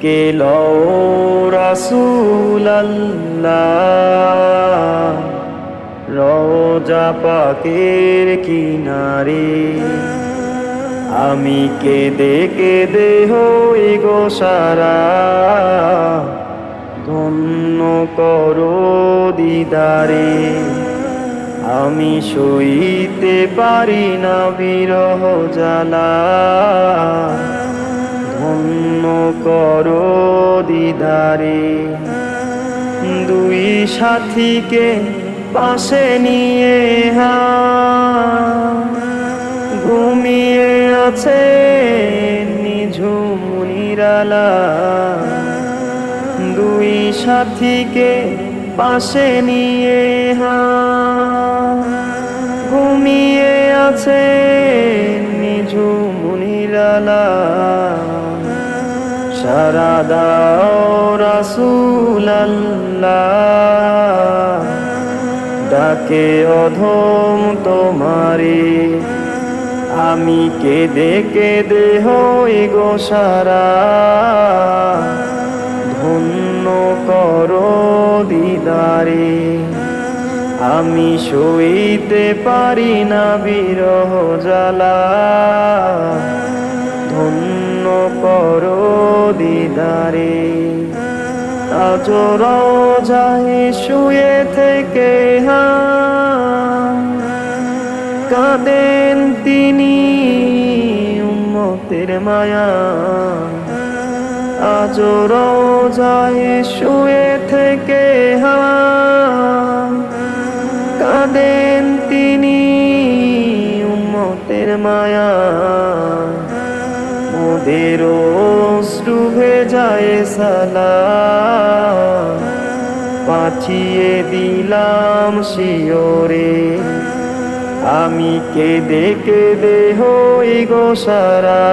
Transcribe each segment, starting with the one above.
ডেকে লও রাসূলাল্লাহ রওজা পাকের কিনারে। আমি কেঁদে কেঁদে হই গো সারা, ধন্য করো দিদারে। আমি সইতে পারি না বিরহ জ্বালা, ধন্য করো দিদারে। দুই সাথীকে পাশে নিয়ে ঘুমিয়ে আছে নিঝুম নিরালা। দুই সাথীকে পাশে নিয়ে ঘুমিয়ে আছে নিঝুম নিরালা। সারা দাও রাসূলাল্লাহ, ডাকে অধম তোমারে। আমি কেঁদে কেঁদে হই গো সারা, ধন্য করো দিদারে। আমি সইতে পারি না বিরহ জ্বালা, ধন্য করো দিদারে। আজ রওজায় শুয়ে থেকে কাঁদেন তিনি উম্মতের মায়া। আজ রওজায় শুয়ে থেকে কাঁদেন তিনি উম্মতের মায়া। মোদের অশ্রু ভেজায় সালাম, পাঠিয়ে দিলাম শিয়রে। আমি কেঁদে কেঁদে হই গো সারা,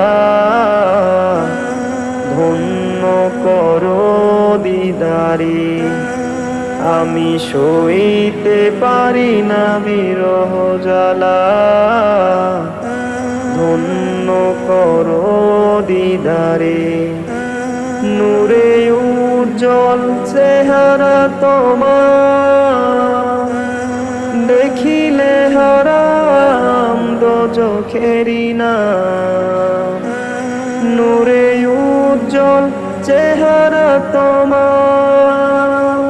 ধন্য করো দিদারে। আমি সইতে পারি না বিরহ জ্বালা, ধন্য করো দিদারে। নূরে উজ্জ্বল চেহারা তোমার, দেখিলে হারাম দোজখেরি নাম। নূরে উজ্জ্বল চেহারা তোমার,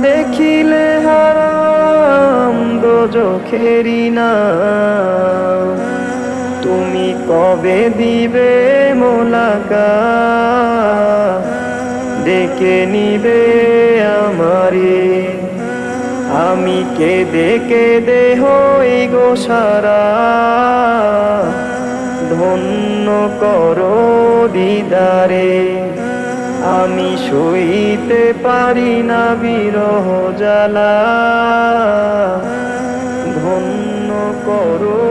দেখিলে হারাম দোজখেরি নাম। তুমি কবে দিবে মোলাকাত, ডেকে নিবে আমারে। আমি কেঁদে কেঁদে হই গো সারা, ধন্য করো দিদারে। আমি সইতে পারি না বিরহ জ্বালা, ধন্য করো